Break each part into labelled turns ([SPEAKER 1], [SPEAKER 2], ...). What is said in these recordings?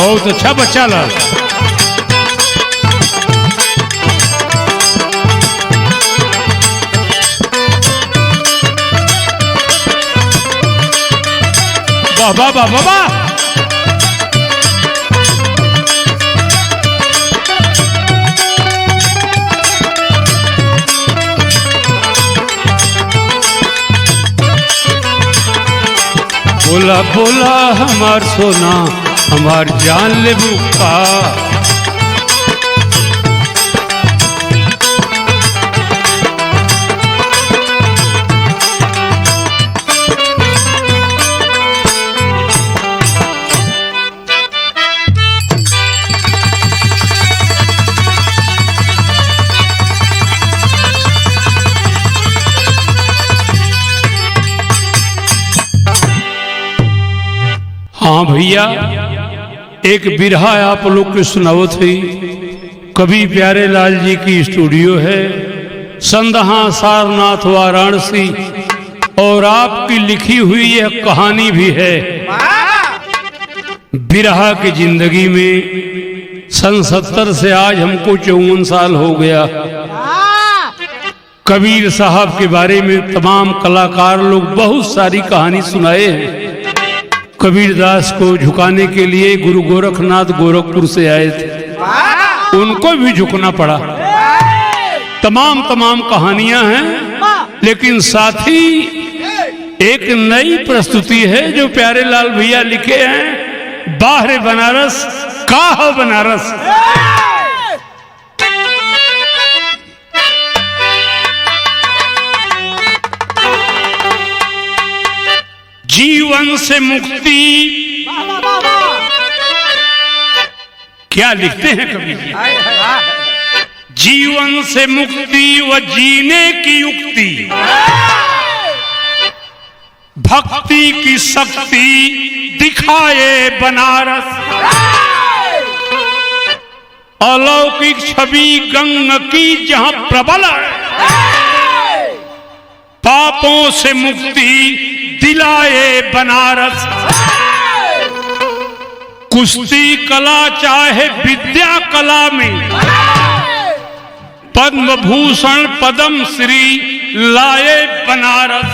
[SPEAKER 1] बहुत अच्छा बच्चा ला। वाह वाह वाह वाह वाह। बोला बोला हमार सोना हमार जान ले बुका। हाँ भैया, एक बिरहा आप लोग को सुनावत हुई। कवि प्यारे लाल जी की स्टूडियो है, संदहा सारनाथ वाराणसी, और आपकी लिखी हुई यह कहानी भी है। बिरहा की जिंदगी में सन 70 से आज हमको 54 साल हो गया। कबीर साहब के बारे में तमाम कलाकार लोग बहुत सारी कहानी सुनाए हैं। कबीरदास को झुकाने के लिए गुरु गोरखनाथ गोरखपुर से आए थे, उनको भी झुकना पड़ा। तमाम कहानियां हैं, लेकिन साथ ही एक नई प्रस्तुति है जो प्यारे लाल भैया लिखे हैं। बाहर बनारस का हो बनारस। जीवन से मुक्ति क्या लिखते हैं कवि जी? जीवन से मुक्ति व जीने की युक्ति, भक्ति की शक्ति दिखाए बनारस। अलौकिक छवि गंगा की जहां प्रबल है, पापों से मुक्ति दिलाए बनारस। कुश्ती कला चाहे विद्या कला में, पद्म भूषण पद्म श्री लाए बनारस।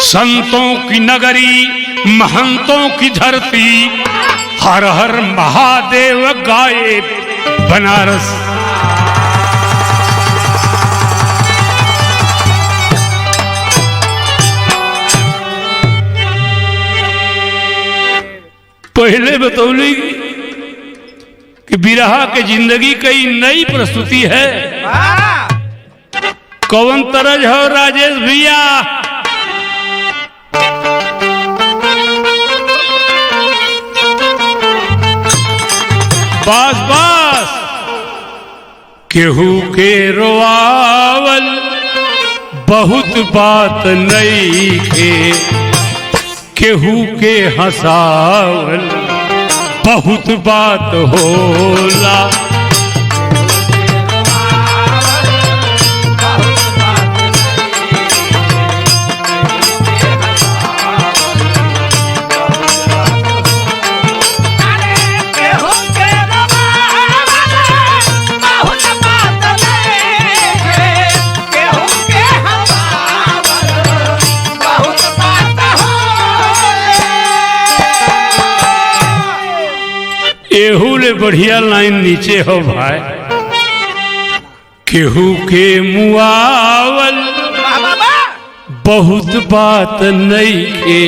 [SPEAKER 1] संतों की नगरी महंतों की धरती, हर हर महादेव गाए बनारस। पहले बतौली कि बिरहा के जिंदगी कई नई प्रस्तुति है। कौन तरज हो राजेश भैया? बस बस। केहू के रोआवल बहुत बात नई के, केहू के हंसावल बहुत बात होला। केहू ले बढ़िया लाइन नीचे हो भाई। केहू के मुआवल बहुत बात नहीं के,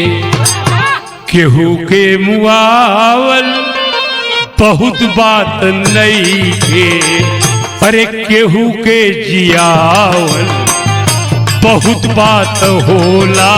[SPEAKER 1] केहू के मुआवल बहुत बात नहीं के। अरे केहू के जियावल बहुत बात होला।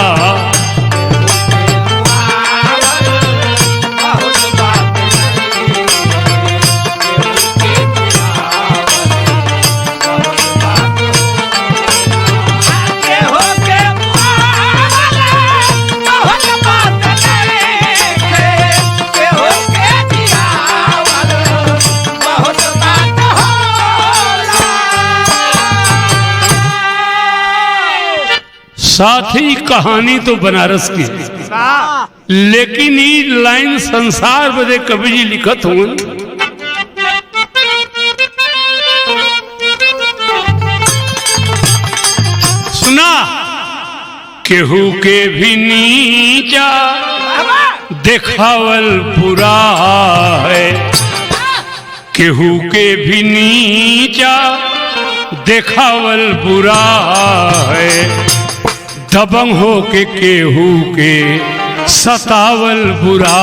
[SPEAKER 1] साथ ही कहानी तो बनारस की, लेकिन ई लाइन संसार बदे कवि जी लिखत हुन। सुना केहू के भी नीचा देखावल बुरा है, केहू के भी नीचा देखावल बुरा है, दबंग हो के केहू के सतावल बुरा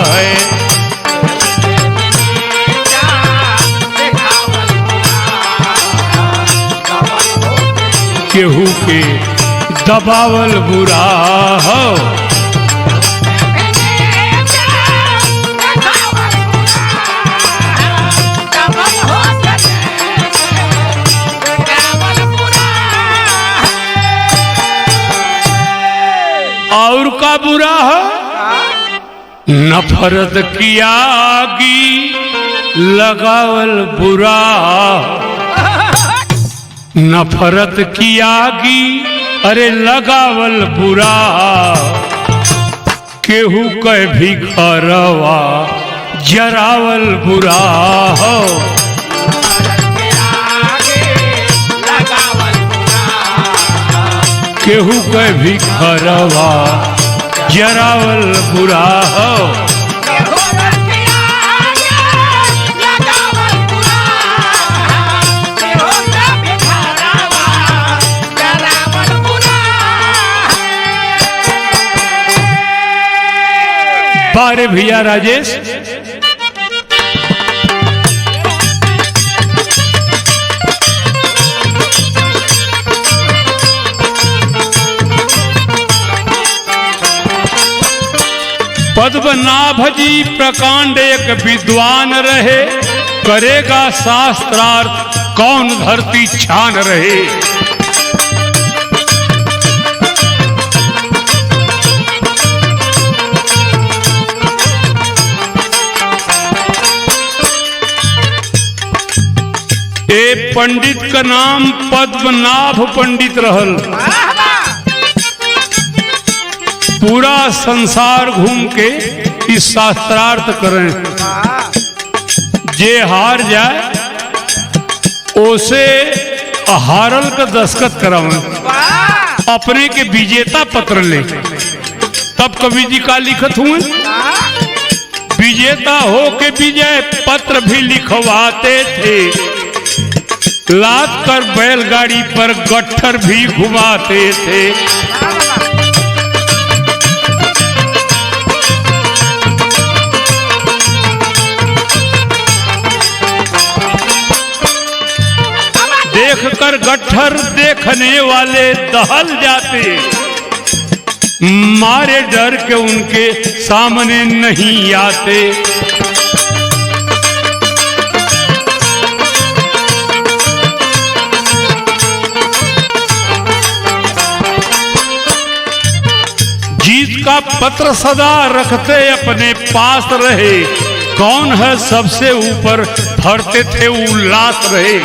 [SPEAKER 1] है। केहू के दबावल बुरा हो, और का बुरा है नफरत की आगी लगावल बुरा, नफरत की आगी अरे लगावल बुरा, केहू के भी घरवा जरावल बुरा हो। केहू के भी घरवा जरावल बुरा हो। बारे भैया राजेश, पद्मनाभ जी प्रकांड एक विद्वान रहे, करेगा शास्त्रार्थ कौन धरती छान रहे। ए पंडित का नाम पद्मनाभ पंडित रहल, पूरा संसार घूम के इस शास्त्रार्थ करें। जे हार जाए उसे हारल का दस्तखत करावें, अपने के विजेता पत्र ले। तब कवि जी का लिखत हुए, विजेता हो के विजय पत्र भी लिखवाते थे, लाद कर बैलगाड़ी पर गट्ठर भी घुमाते थे। देखकर गट्ठर देखने वाले दहल जाते, मारे डर के उनके सामने नहीं आते। जीत का पत्र सदा रखते अपने पास रहे, कौन है सबसे ऊपर फरते थे उल्लास रहे।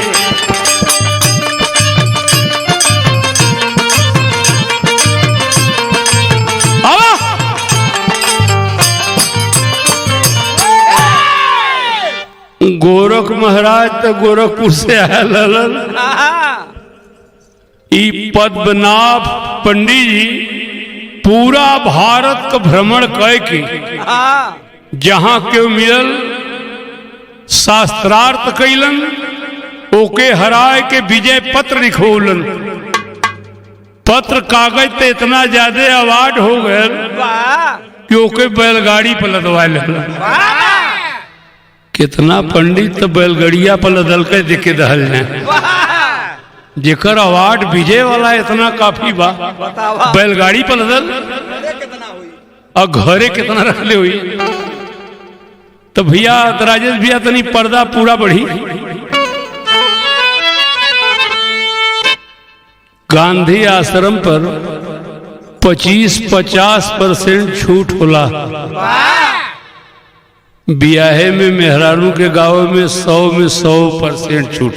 [SPEAKER 1] गोरख महाराज तो गोरखपुर से आया ललन। ई पद्मनाभ पंडित जी पूरा भारत का भ्रमण करके जहां के मिलल शास्त्रार्थ कैलन, ओके हराए के विजय पत्र लिखोलन। पत्र कागज तो इतना ज्यादा अवार्ड हो गए कि ओके बैलगाड़ी पर लदवा लेना। कितना पंडित तो बैलगड़िया पर लदल के देखे दहल जाए, जेकर अवार्ड विजय वाला इतना काफी बा, बैलगाड़ी पर लदल और घरे कितना रख ले हुई। तो भैया राजेश भैया तनी पर्दा पूरा बढ़ी। गांधी आश्रम पर 25-50% छूट होला। बियाहे में मेहरारू के गाँव में 100% छूट।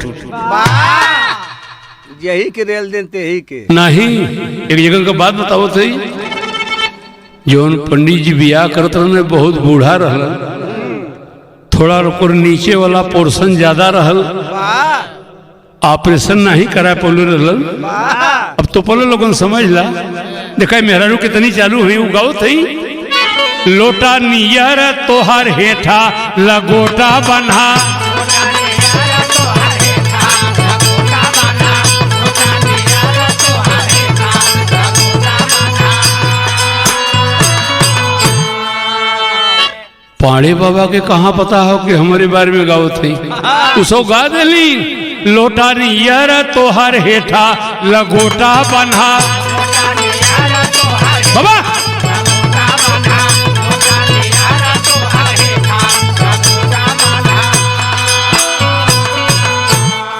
[SPEAKER 2] यही के रेल देते ही के
[SPEAKER 1] नहीं। एक जगह का बात बताओ सही, जौन पंडित जी बियाह करत रहने बहुत बूढ़ा रहल, थोड़ा ओकर नीचे वाला पोर्शन ज्यादा रहल, ऑपरेशन नहीं करा पौले रहल। अब तो पहले लोगन समझ ला, देखा मेहरारू कितनी चालू हुई उगाओ थी। लोटा नियर तोहर हेठा लगोटा बन्हा, पाड़े बाबा के कहाँ पता हो कि हमारे बारे में गाओ थी, उसो गा दिली। लोटा नियर तोहर हेठा लगोटा बन्हा बाबा,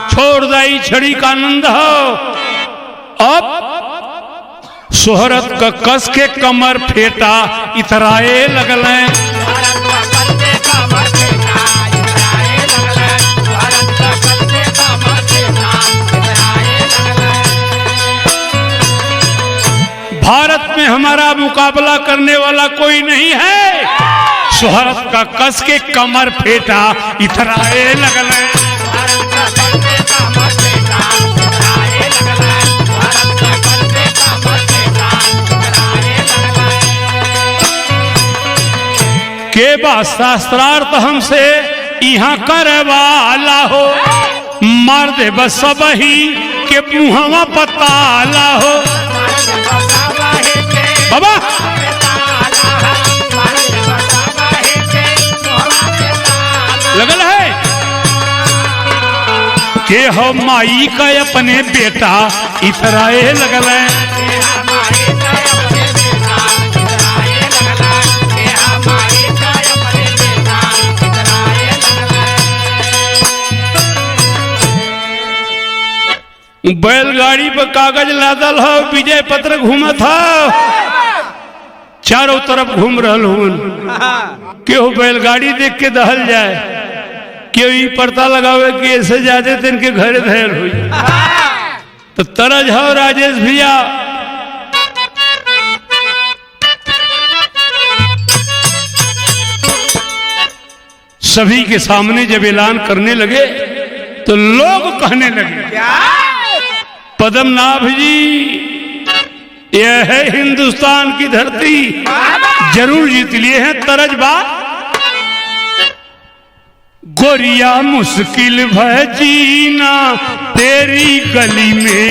[SPEAKER 1] छोड़ दाई छड़ी का आनंद हो। अब सोहरत का कस के कमर फेटा इतराए लगल। भारत में हमारा मुकाबला करने वाला कोई नहीं है। सोहरत का कस के कमर फेटा इतराए लगल। के बा शास्त्रार्थ हमसे यहाँ करवाला हो, मार दे बस सबही के मुहवा पताला हो बाबा। लगल है के हो माई का अपने बेटा इतराए लगल है। बैलगाड़ी पर कागज लादल हो, विजय पत्र घूमत हो, चारों तरफ घूम रहल हूँ। केहू बैलगाड़ी देख के दहल जाए, केहू ई पड़ता लगावे कि ऐसे जाते थे इनके घरे धैल हुई। तो तरज हो राजेश भैया, सभी के सामने जब ऐलान करने लगे तो लोग कहने लगे पद्मनाभ जी यह है हिंदुस्तान की धरती, जरूर जीत लिए हैं। तरज बा गोरिया मुश्किल भय जीना तेरी गली में,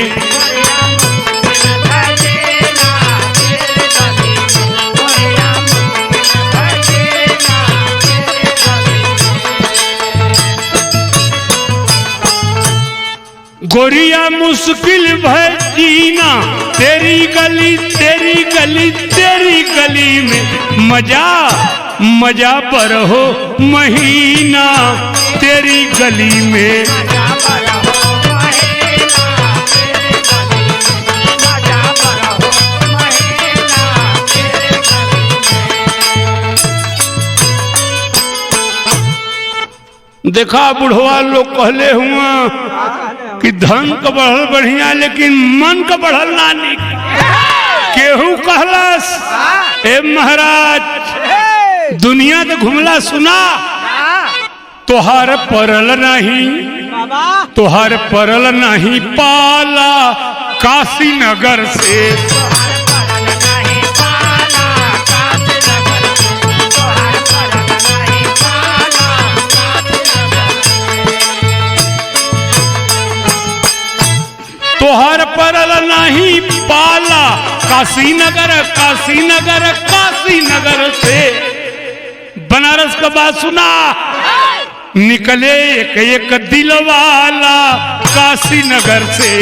[SPEAKER 1] गोरिया मुश्किल भय जीना तेरी गली तेरी गली तेरी गली में, मजा मजा पर हो महीना तेरी गली में। देखा बुढ़वा लोग कहले हुआ कि धन का बढ़ल बढ़िया लेकिन मन का बढ़ल नानी। केहू कहलस ए महाराज दुनिया तो घुमला सुना, तोहार परल नहीं, तोहार परल नहीं पाला काशी नगर से। तोहर परल नहीं पाला काशी नगर, काशी नगर, काशी नगर से। बनारस का बात सुना, निकले एक एक दिल वाला काशी नगर से।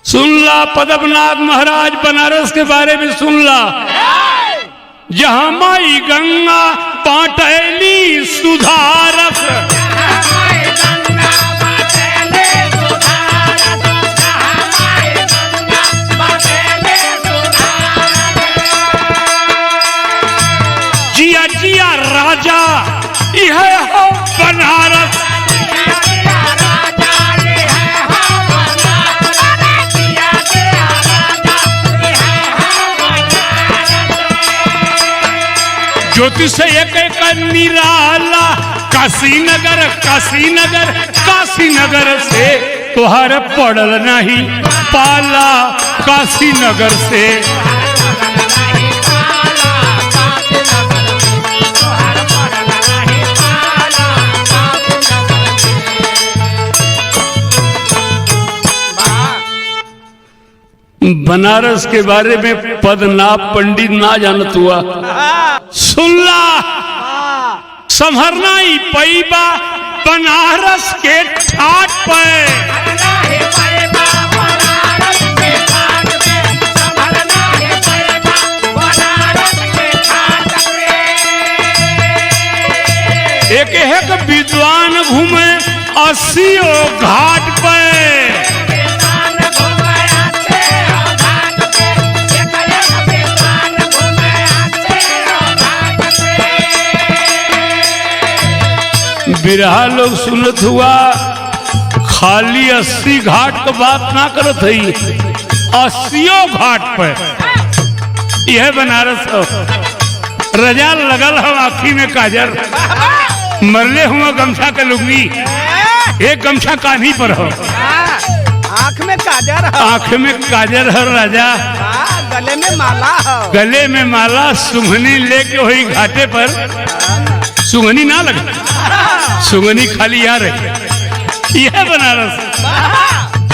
[SPEAKER 1] सुन ला पद्मनाभ महाराज बनारस के बारे में सुन ला, जहां माई गंगा पाटली सुधारस, जिया जिया राजा यह हो बनारस। ज्योतिष एक एक निराला काशीनगर काशीनगर काशीनगर से तुहार पड़ल नहीं पाला काशीनगर से। बनारस के बारे में पदना पंडित ना जानत हुआ सुनला संभरना ही पैबा बनारस के ठाट पे। एक एक विद्वान घूमे 80 घाट पे। बिरहा लोग सुनत हुआ खाली 80 घाट का बात ना करत है, 80 घाट पे यह बनारस हो। रजा लगल हो आँखी में काजर, मरले हुआ गमछा का लुंगी, एक गमछा कान्ही पर हो,
[SPEAKER 2] आँख में काजर हो,
[SPEAKER 1] आँख में काजर हो राजा,
[SPEAKER 2] गले में माला हो,
[SPEAKER 1] गले में माला, सुंघनी लेके वही घाटे पर। सुंघनी ना लगे, सुंघनी खाली यार है। यह बनारस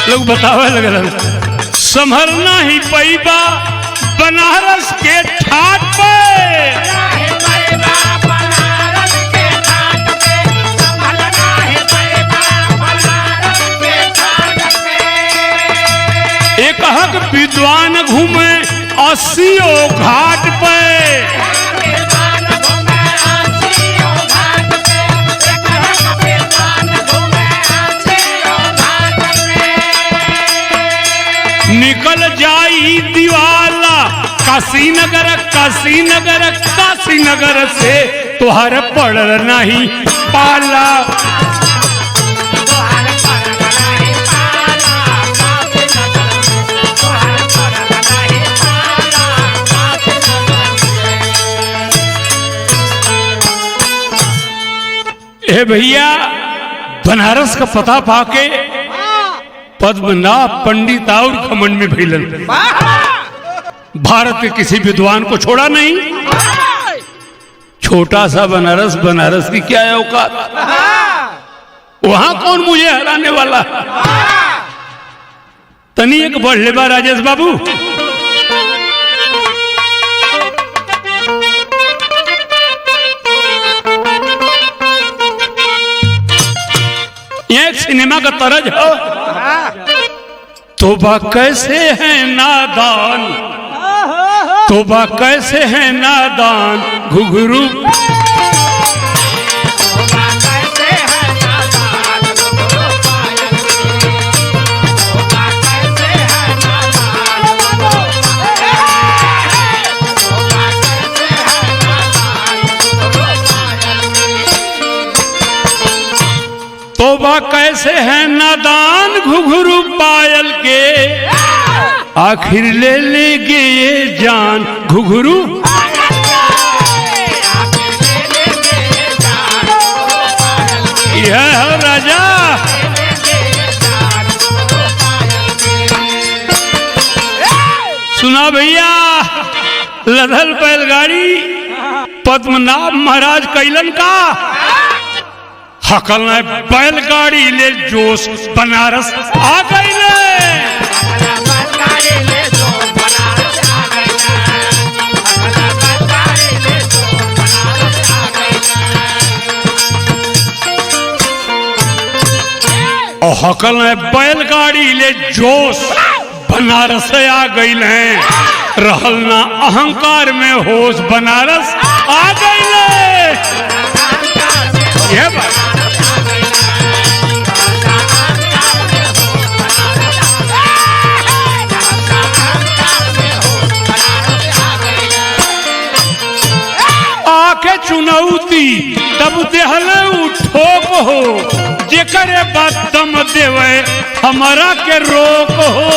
[SPEAKER 1] लोग बतावे लगल संभरना ही पैबा बनारस के ठाट पे। एक हक विद्वान घूमे 80 घाट पे। निकल जाई दीवाला काशीनगर काशीनगर काशीनगर से तुहार पड़ल नहीं पाला। ए भैया बनारस का पता पाके पद्मनाभ पंडित और खमंड में भैलन। भारत के किसी विद्वान को छोड़ा नहीं। छोटा सा बनारस, बनारस की क्या है औकात, वहां कौन मुझे हराने वाला। तनी एक बढ़ ले बा राजेश बाबू। ये एक सिनेमा का तरज हो। तोबा कैसे है नादान, तोबा कैसे है नादान घुघरू। तोबा कैसे है नादान घुघरू पायल के, आखिर ले लेंगे ये जान घुघरू। यह है राजा। सुना भैया, लदल बैलगाड़ी पद्मनाभ महाराज कैलन का हकल ने बैलगाड़ी ले जोश बनारस आ गई ले। और हकल ने बैलगाड़ी ले जोश बनारस आ गई है। रहल ना अहंकार में होश बनारस आ गई ले। ये बात के चुनौती तब देहले उठोक हो, जेकरे बात दम देवे हमारा के रोक हो।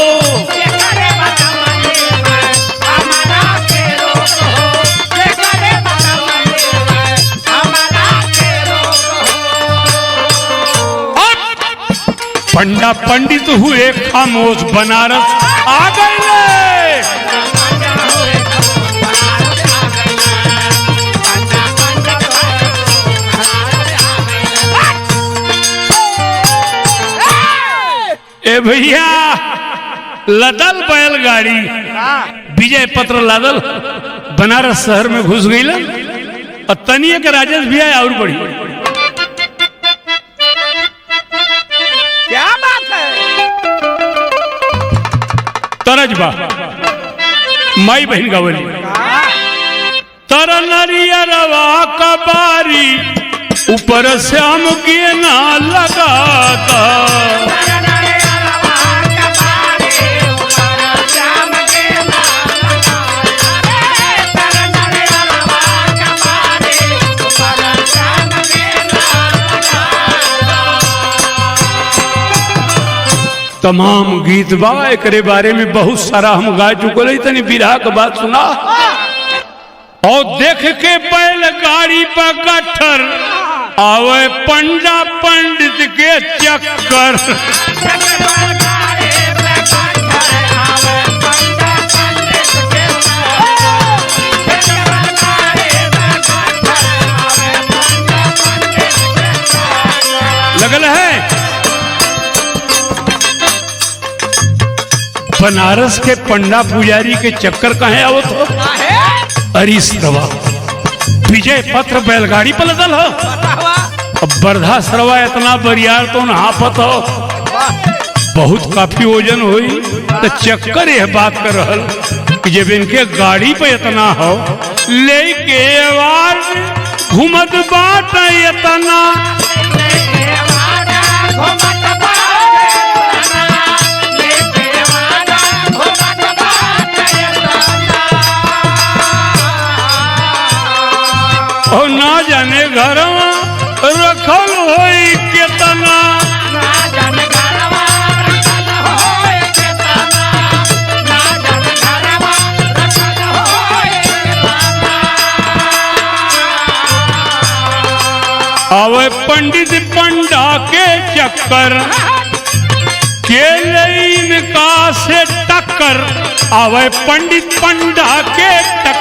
[SPEAKER 1] पंडा पंडित हुए खामोश, बनारस आ गए। ए भैया लदल बैलगाड़ी विजय पत्र लादल बनारस शहर में घुस गई और तनिए के राजेश भैया और बढ़ी।
[SPEAKER 2] क्या बात है?
[SPEAKER 1] तरजबा माई बहन गावली तर नरियरवा कबारी ऊपर श्याम के ना लगाता। तमाम गीत बा एकरे बारे में बहुत सारा हम गा चुकल, तनी बिरहा के बात सुना। और देख के बैलगाड़ी पर गट्ठर आवे पंडा पंडित के चक्कर। लगल है बनारस के पंडा पुजारी के चक्कर कहे आवत हो। अरिश्रवा विजय पत्र बैलगाड़ी पर लदल हो। अब बरधा सरवा इतना बरियार तो नहापत हो, बहुत काफी वजन हुई तो चक्कर यह बात कर रहल कि जब इनके गाड़ी पे इतना हो लेके आवाज घूमत बात इतना। और ना जाने घरवा रखल होई केतना। आवे पंडित पंडा के चक्कर के लईन का से टक्कर। आवे पंडित पंडा के टक्कर।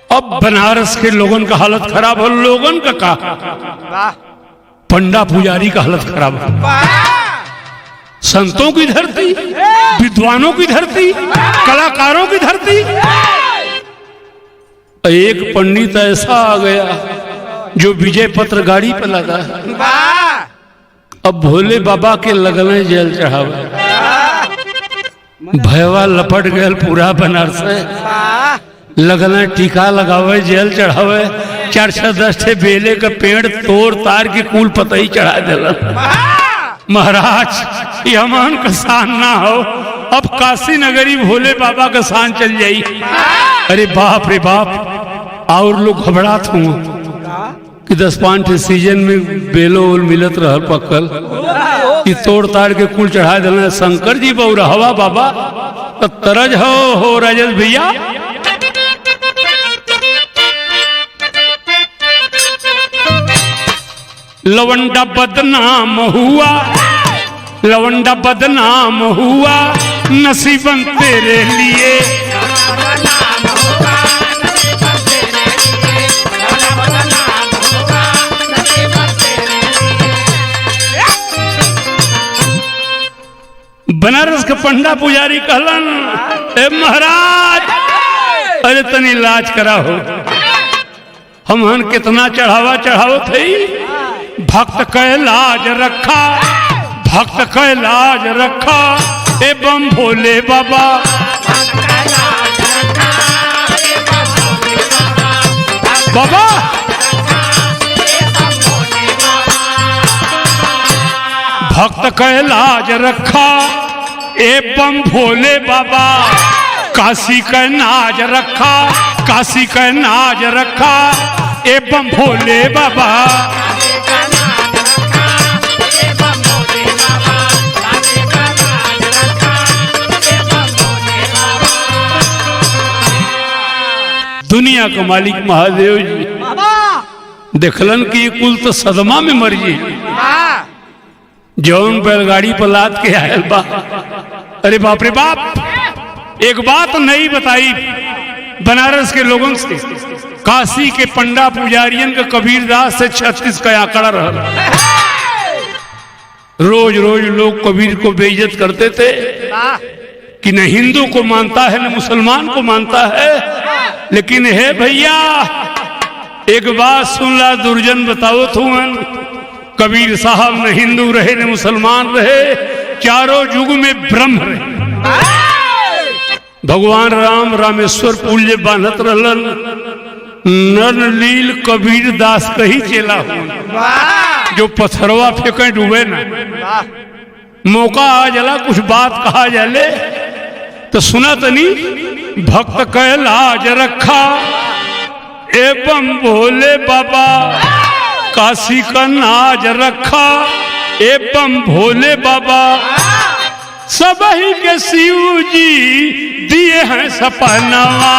[SPEAKER 1] अब बनारस के लोगन का हालत खराब हो। लोगन का पंडा पुजारी का हालत खराब हो। संतों की धरती, विद्वानों की धरती, कलाकारों की धरती। एक पंडित ऐसा आ गया जो विजय पत्र गाड़ी पर लगा। अब भोले बाबा के लगने जेल चढ़ावे। भयवा लपट गए पूरा बनारस से। लगना टीका लगावे, जेल चढ़ावे। 4-10 बेले का पेड़ तोड़ तार की कुल पतई चढ़ा दिला। महाराज ये हमान का शान ना हो, अब काशी नगरी भोले बाबा का शान चल जाई। अरे बाप रे बाप। और लोग घबरात हुए कि 10-5 सीजन में बेलो उल मिलत रह पकल कि तोड़ ताड़ के कुल चढ़ा देना। शंकर जी बहु हवा बाबा तो तरज हो राजेश भैया। लवंडा बदनाम हुआ, लवंडा बदनाम हुआ नसीबन तेरे लिए। बनारस के पंडा पुजारी कहलन, ए महाराज अरे तनी इलाज करा हो। हमहन कितना चढ़ावा चढ़ावो थी। भक्त का लाज रखा, भक्त का लाज रखा एवं भोले बाबा। बाबा भक्त का लाज रखा एवं भोले बाबा, काशी का नाज रखा, काशी का नाज रखा एवं भोले बाबा। दुनिया का मालिक महादेव जी देखलन कि ये कुल तो सदमा में मर जी, जौन बैलगाड़ी पर लाद के आयल बा। अरे बाप रे बाप, एक बात नहीं बताई बनारस के लोगों से, काशी के पंडा पुजारियन का कबीरदास से 36 का आंकड़ा रहा। रोज रोज लोग कबीर को बेइज्जत करते थे कि न हिंदू को मानता है न मुसलमान को मानता है। लेकिन हे भैया एक बात सुन ला, दुर्जन बताओ तुमन, कबीर साहब न हिंदू रहे न मुसलमान रहे, चारों युग में ब्रह्म रहे। भगवान राम रामेश्वर पुल्य बांधत रहलन, नर लील कबीर दास कही चेला हो, जो पत्थरवा फेंके डूबे ना। मौका आ जला कुछ बात कहा जाले तो सुना तनी, भक्त का लाज रखा एवं भोले बाबा, काशी का नाज रखा एवं भोले बाबा। सब ही के शिव जी दिए हैं सपनावा,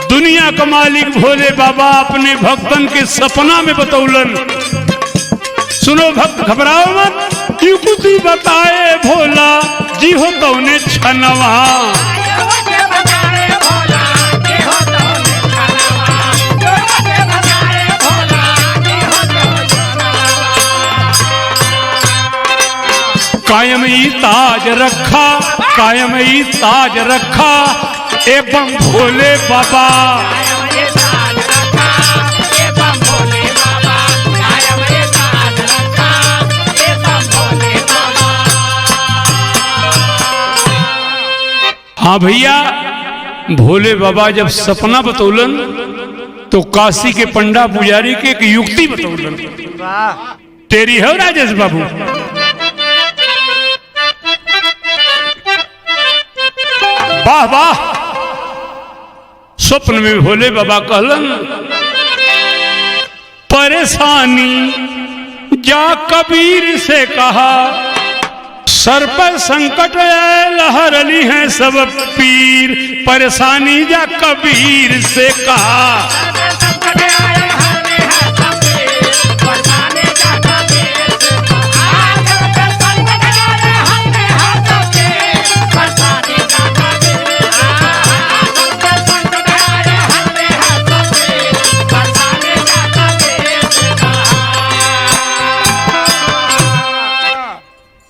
[SPEAKER 1] दुनिया का मालिक भोले बाबा अपने भक्तन के सपना में बतौलन। सुनो भक्त घबराओ मत, युक्ति बताए भोला जी हो तो उन्हें छनवा। कायम ही ताज रखा, कायम ही ताज रखा एवं भोले बाबा। हाँ भैया, भोले बाबा जब सपना बतौलन तो काशी के पंडा पुजारी के एक युक्ति बतौलन। तेरी हो राजेश बाबू। वाह वाह। स्वप्न में भोले बाबा कहलन, परेशानी जा कबीर से कहा, सर पर संकट लहर ली है सब पीर। परेशानी जा कबीर से कहा,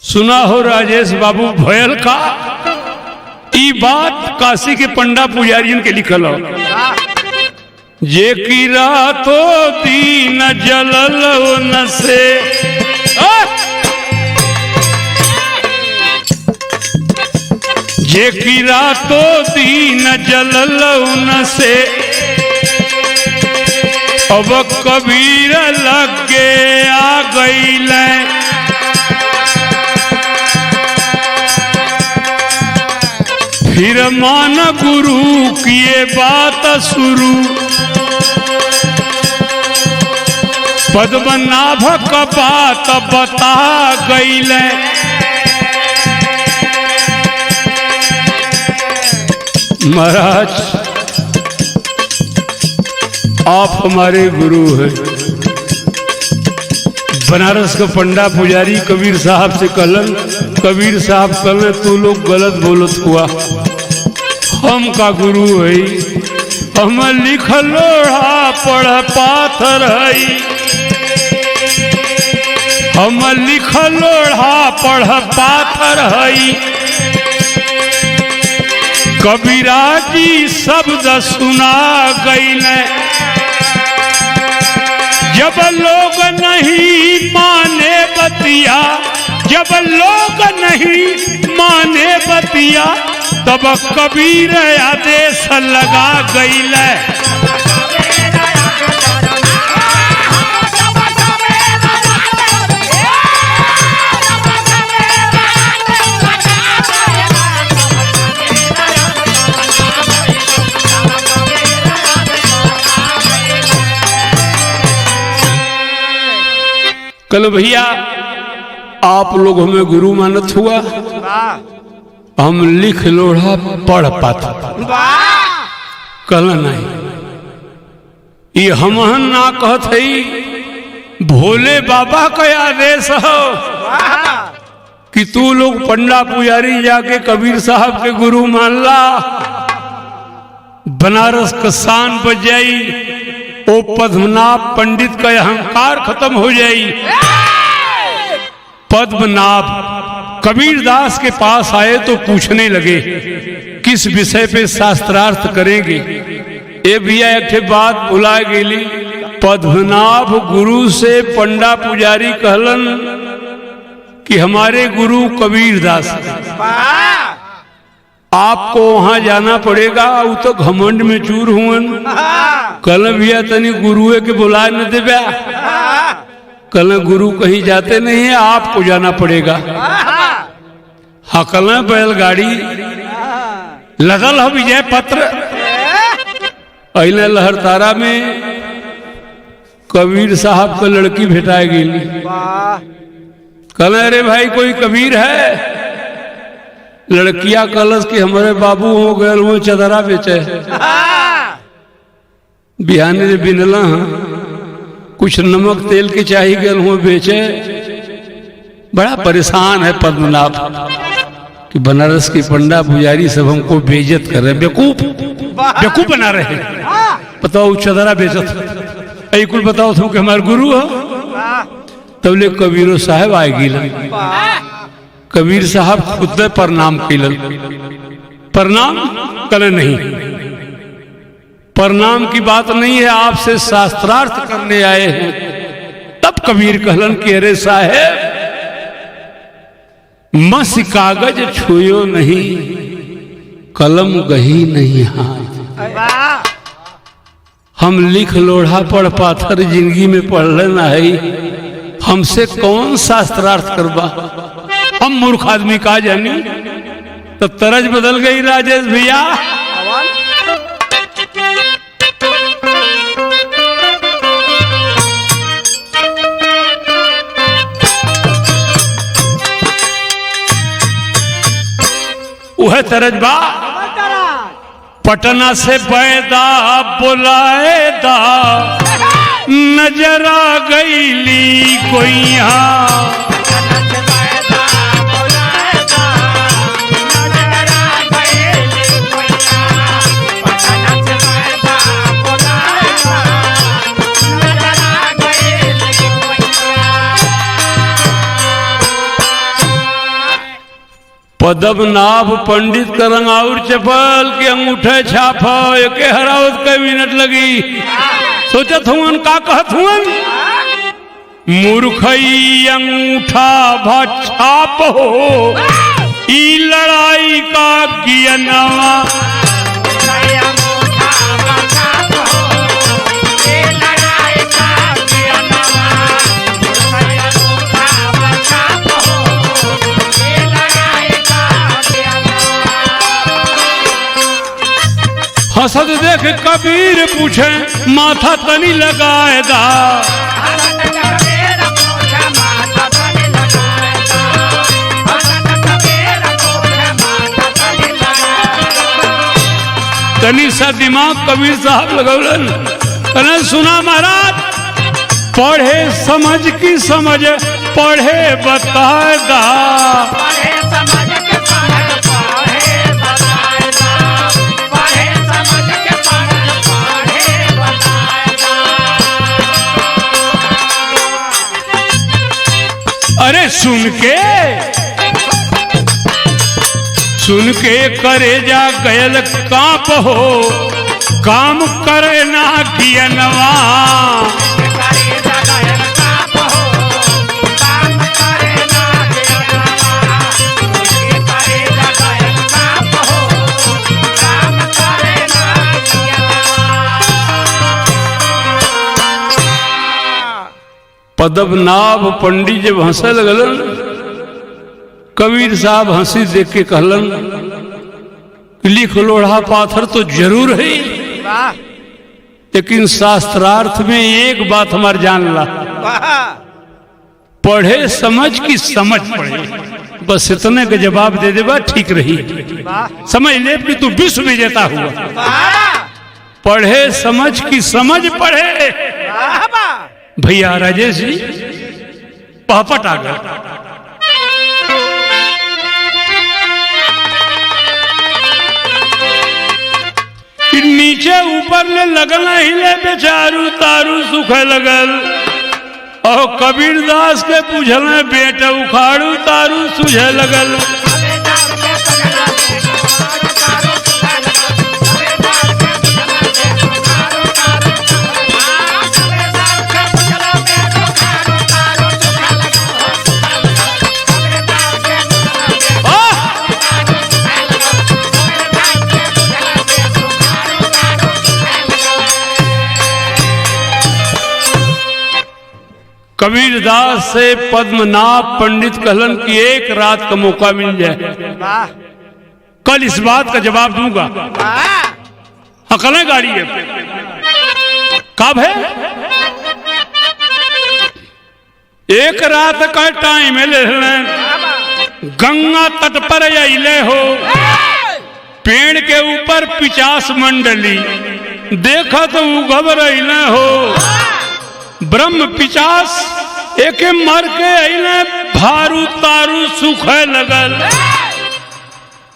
[SPEAKER 1] सुना हो राजेश बाबू भयल का ई बात काशी के पंडा पुजारियन के लिखल हो। जे की रातो दीन जलल न से, जे की रातो दीन जलल न से, अब कबीर लगे आ गईल। फिर मान गुरु किए बात शुरू, पद्मनाभ का बात बता गईल। महाराज आप हमारे गुरु हैं। बनारस का पंडा पुजारी कबीर साहब से कहलन, कबीर साहब कहले तू लोग गलत बोलत हुआ, हम का गुरु है, हम लिख लोढ़ा पढ़ पाथर है, हम लिख लोढ़ा पढ़ पाथर है। कबीरा जी शब्द सुना गईल, जब लोग नहीं माने बतिया, जब लोग नहीं माने बतिया, तब कबीर आदेश लगा गईल। कल भैया आप लोग हमें गुरु मानत हुआ, हम लिख लोढ़ा पढ़ पाता, कल नहीं। ये हमहन ना कहत है, भोले बाबा का आदेश हो कि तू लोग पंडा पुजारी जाके कबीर साहब के गुरु मान ला, बनारस का शान बच जाई, ओ पद्मनाभ पंडित का अहंकार खत्म हो जाई। पद्मनाभ कबीरदास के पास आए तो पूछने लगे किस विषय पे शास्त्रार्थ करेंगे। ए भैया एक बात भुला गेली, पद्मनाभ गुरु से पंडा पुजारी कहलन कि हमारे गुरु कबीरदास, आपको वहां जाना पड़ेगा, वो तो घमंड में चूर हुअन। कल भैया तनी गुरुए के बुलाए न देव्या, कल गुरु कहीं जाते नहीं है, आपको जाना पड़ेगा। हाँ कल बैलगाड़ी लगल है विजय पत्र अहिला लहरतारा में कबीर साहब का लड़की भेटाए गेली। कल अरे भाई कोई कबीर है? लड़किया कलश के हमारे बाबू हो गए वो चदरा बेचे, बिहानी ने बिनला कुछ नमक तेल के चाहिए गए वो बेचे। बड़ा परेशान है पद्मनाभ कि बनारस के पंडा पुजारी सब हमको बेइज्जत कर रहे, बेवकूफ बेवकूफ बना रहे। बताओ चदरा बेचत ऐ कुल बताओ तुम कि हमारे गुरु हो। तब ले कबीरो साहब आएगी, कबीर साहब खुद प्रणाम किलन। प्रणाम कल नहीं, प्रणाम की बात नहीं है, आपसे शास्त्रार्थ करने आए हैं। तब कबीर कहलन कि अरे साहेब मस कागज छुयो नहीं, कलम गही नहीं हाथ। हम लिख लोढ़ा पढ़ पाथर जिंदगी में पढ़ लेना है, हमसे कौन शास्त्रार्थ करवा, हम मूर्ख आदमी का जानी। तो तरज बदल गई राजेश भैया। वह तरज बा पटना से बैदा बुलाएदा, नजर आ गईली कोई यहाँ। पद्मनाभ पंडित का रंग और चपल के अंगूठे छापा के हरावत के मिनट लगी। सोचत हुन का कहत हुन, मूर्खई अंगूठा भाप हो, ई लड़ाई का ज्ञानवा। हसद देख कबीर पूछे माथा तनी लगाएगा। तनी सा दिमाग कबीर साहब लगौलन, कहने सुना महाराज, पढ़े समझ की समझ पढ़े बताएगा। अरे सुन के करे जा गयल काप हो, काम करे ना कियनवा। पद्मनाभ पंडित जब हंसे लगलन, कबीर साहब हंसी देख के कहलन, लिख लोढ़ा पाथर तो जरूर है, लेकिन शास्त्रार्थ में एक बात हमार जान ला, पढ़े समझ की समझ पढ़े, बस इतने का जवाब दे देगा ठीक रही। समझ ले कि तू विश्व विजेता हुआ। पढ़े समझ की समझ पढ़े। भैया राजेश जी पापट आ गए। नीचे ऊपर ले लगल हिले बेचारू तारू सुखे लगल, और कबीरदास के पूछल बेटा उखाड़ू तारू सुझे लगल। कबीरदास से पद्मनाभ पंडित कहलन कि एक रात का मौका मिल जाए, कल इस बात का जवाब दूंगा। हकलें गाड़ी है कब है? एक रात का टाइम ले गंगा तट पर अले हो, पेड़ के ऊपर 50 मंडली देखा तो घबराइले हो। ब्रह्म 50 एक मर के अइले, भारू तारू सुखे लगल।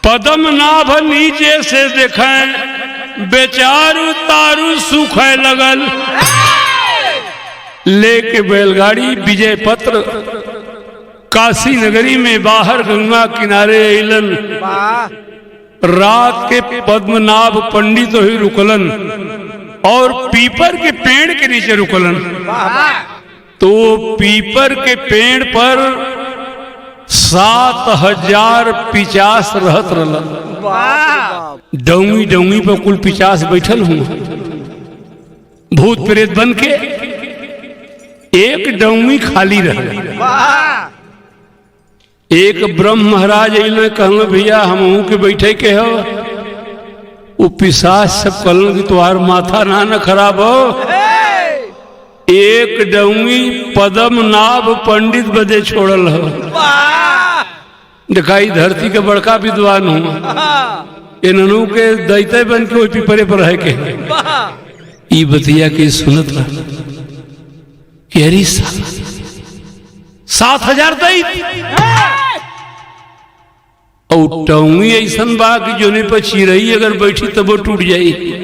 [SPEAKER 1] पद्मनाभ नीचे से देखें, बेचारू तारू सुखे लगल। लेके बैलगाड़ी विजय पत्र काशी नगरी में बाहर गंगा किनारे अइलन। रात के पद्मनाभ पंडित ही रुकलन और पीपर के पेड़ के नीचे रुकलन। तो पीपर के पेड़ पर 7050 रहत रहलन। डोंगी डोंगी पर कुल 50 बैठल हूँ, भूत प्रेत बन के। एक डोंगी खाली रह। एक ब्रह्म महाराज अइले, कहल भैया हम के बैठे के हो। वो पिशाच सब कहलन कि तुम्हार माथा ना खराब हो, एक डोंगी पद्मनाभ पंडित बदे छोड़ल हो। दिखाई धरती के बड़का विद्वान हूँ, इनू के दैते बन के वही पीपरे पर रह के ई बतिया के सुनत रह। 7000 दैत और टोंगी ऐसन बा कि जोने पर चिरई अगर बैठी तब वो टूट जाई।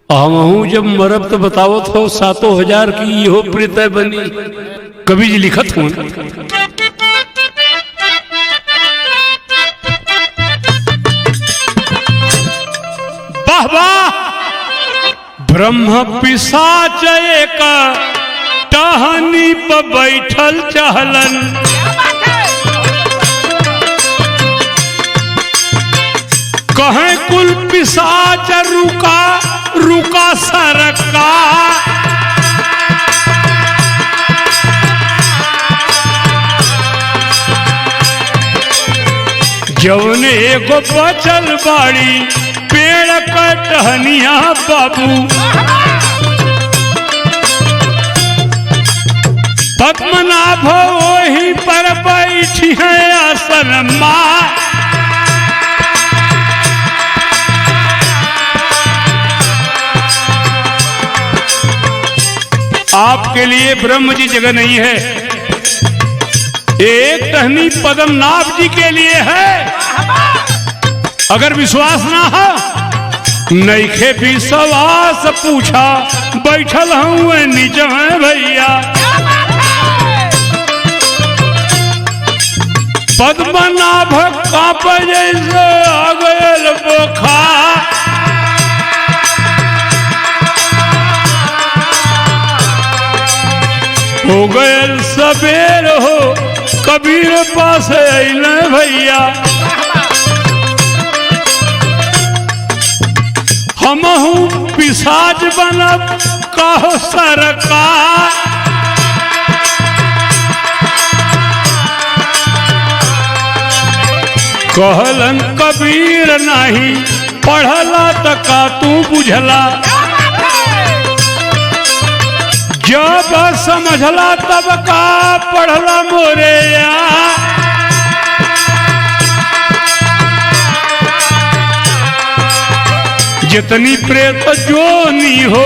[SPEAKER 1] हमहू जब मरब तो बतावत हो 7000 की हो प्रीत बनी। कवि जी लिखत हूँ, वाह वाह ब्रह्म पिशाच एक टहनी पर बैठल चहलन। कहे कुल पिशाच रुका रुका सरका। जौने एगो बचल बाड़ी पेड़ का टहनिया बाबू। पद्मनाभ वहीं पर बैठी है आसन माँ। आपके लिए ब्रह्म जी जगह नहीं है, एक टहनी पद्मनाभ जी के लिए है। अगर विश्वास ना हो, नईखे विश्वास पूछा, बैठल हूँ नीचे है भैया। पद्मनाभ कांप जैसे आ गयल बुखार। हो गयल सबेर हो, कबीर पास अइले भैया। हमहू पिशाच बनब कहो सरकार। कहलन कबीर नहीं पढ़ला त का तू बुझला, जब समझला तब का पढ़ला मोरे या। जितनी प्रेत जोनी हो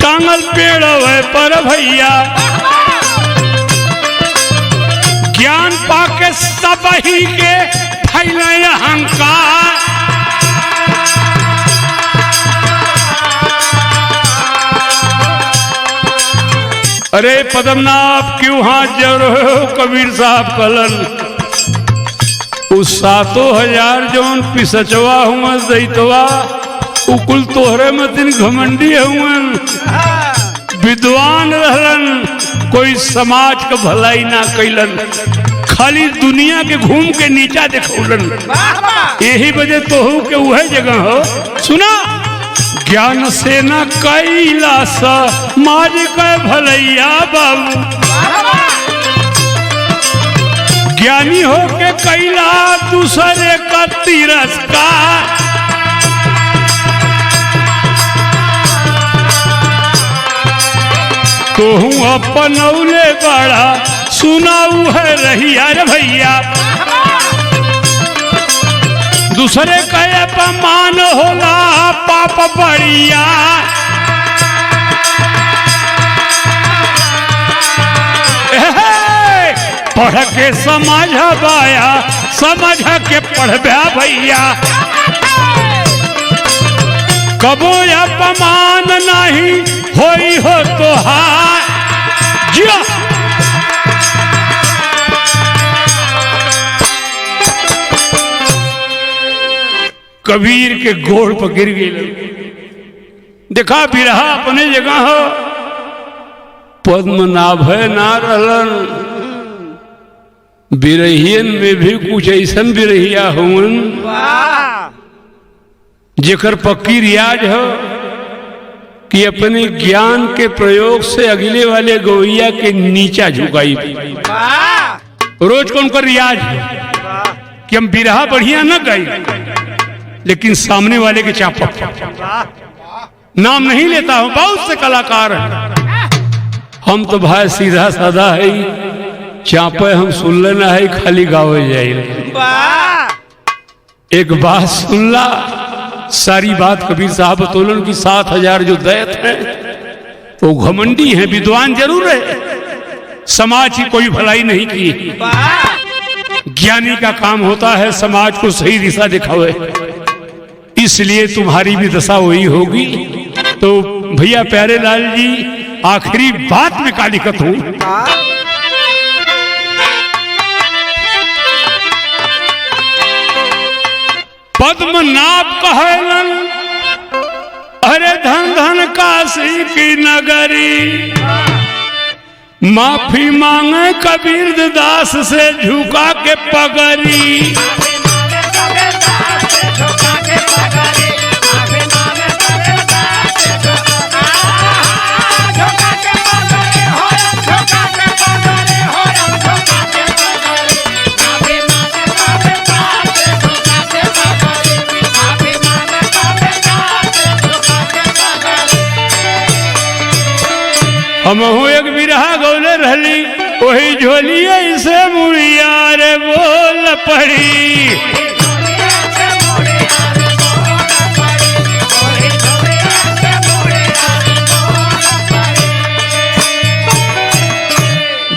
[SPEAKER 1] टांगल पेड़ है पर भैया, ज्ञान पाके सब ही के फैले अहंकार। अरे पद्मनाभ क्यों हाथ जोड़ रहे हो? कबीर साहब कलन उस 7,000 जौन पिसचवा हुआ दैतवा उकुल तोहरे मतिन घमंडी हुआ, विद्वान रहलन, कोई समाज का भलाई ना कैलन, खाली दुनिया के घूम के नीचा देखौलन। यही वजह तो हो के वह जगह हो। सुना, ज्ञान से न कैला समाज का भलैया बाबू, ज्ञानी हो के कैला दूसरे का तिरस्कार। तो हूँ अपनौले बड़ा सुनाऊ है रहिया रे भैया, दूसरे का अपमान होला पाप बढ़िया। पढ़ के समझ बाया, समझ के पढ़बा भैया, कबो अपमान नहीं होई हो तो हार जिया। कबीर के गोड़ पर गिर गई। देखा बिरहा अपने जगह हो, पद्मनाभ ना रहलन, बिरहियन में भी कुछ ऐसन बिरहिया हुन जेकर पक्की रियाज हो कि अपने ज्ञान के प्रयोग से अगले वाले गवैया के नीचा झुकाई। रोज कौन कर रियाज है कि हम बिरहा बढ़िया न गाई, लेकिन सामने वाले के चापा। नाम नहीं लेता हूं, बहुत से कलाकार हैं, हम तो भाई सीधा साधा है, चापे हम सुन लेना है, खाली गावे जाए। एक बात सुन ला, सारी बात कबीर साहब बतौलन की 7,000 जो दैत हैं वो घमंडी हैं, विद्वान जरूर है, समाज की कोई भलाई नहीं की। ज्ञानी का काम होता है समाज को सही दिशा दिखावे, इसलिए तुम्हारी भी दशा वही होगी। तो भैया प्यारे लाल जी, आखिरी बात में का लिखत हूं, पद्मनाभ कहलन अरे धन धन काशी की नगरी, माफी मांगे कबीर दास से झुका के पगरी। हम एक बिरहा गौले रहली, वही झोलिए से मुड़िया रे बोल पड़ी।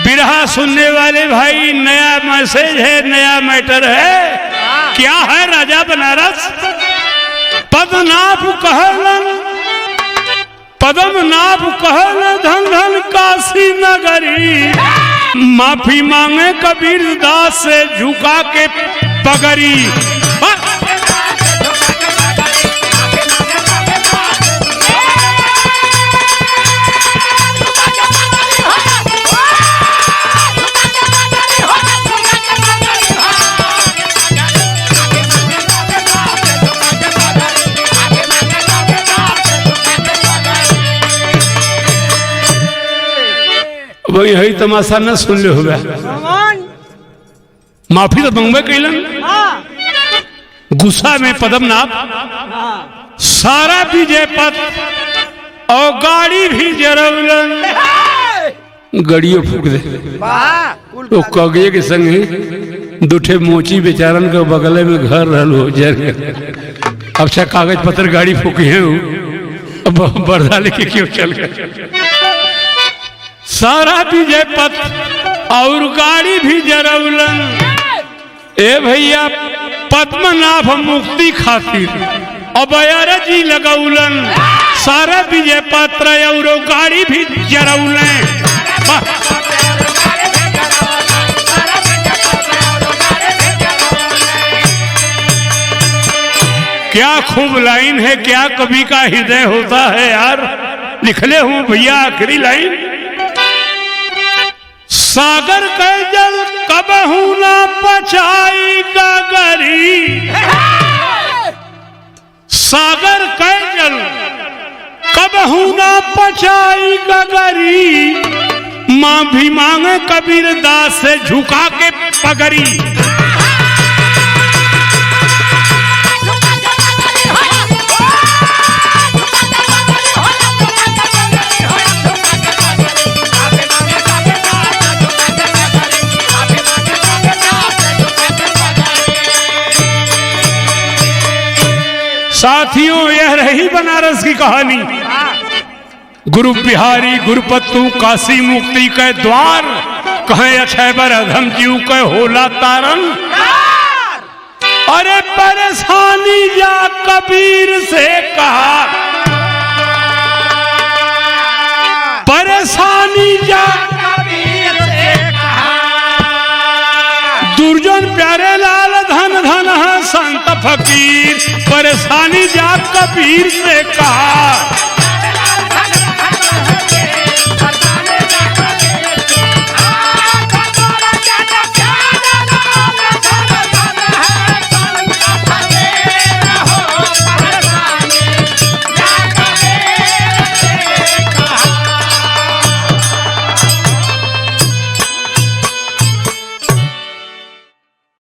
[SPEAKER 1] बिरहा सुनने वाले भाई, नया मैसेज है, नया मैटर है। क्या है राजा बनारस? पद्मनाभ कहलन, पद्मनाभ कहल धन धन काशी नगरी, माफी मांगे कबीर दास से झुका के पगरी। वही है तमाशा न सुन ले होगा, माफी तो मंगबे कैलन, गुस्सा में पद्मनाभ सारा विजय पथ और गाड़ी भी जरौलन, गड़ियों फूक दे तो कगे के संग दूठे मोची बेचारन के बगले में घर रहल हो जर। अच्छा कागज पत्र गाड़ी फूकी है अब बरदा लेके क्यों चल गए। सारा विजय पथ और गाड़ी भी जरौलन। ए भैया पद्मनाभ मुक्ति खातिर अब जी लगौलन। सारा विजय पत्र और गाड़ी भी जरौलन। क्या खूब लाइन है, क्या कवि का हृदय होता है यार। लिखले हूं भैया आखिरी लाइन, सागर के जल कबहू ना पचाई गगरी। सागर के जल कबहू ना पचाई गगरी, मां भी मांगे कबीर दास से झुका के पगड़ी। साथियों यह रही बनारस की कहानी। गुरु बिहारी गुरुपत्तु काशी मुक्ति के द्वार, कहे अक्षय बर अधम जीव के होला तारन। अरे परेशानी जा कबीर से कहा, परेशानी जा कबीर से कहा। दुर्जन प्यारे लाल धन धन है संत फकीर, परेशानी जा कबीर से कहा।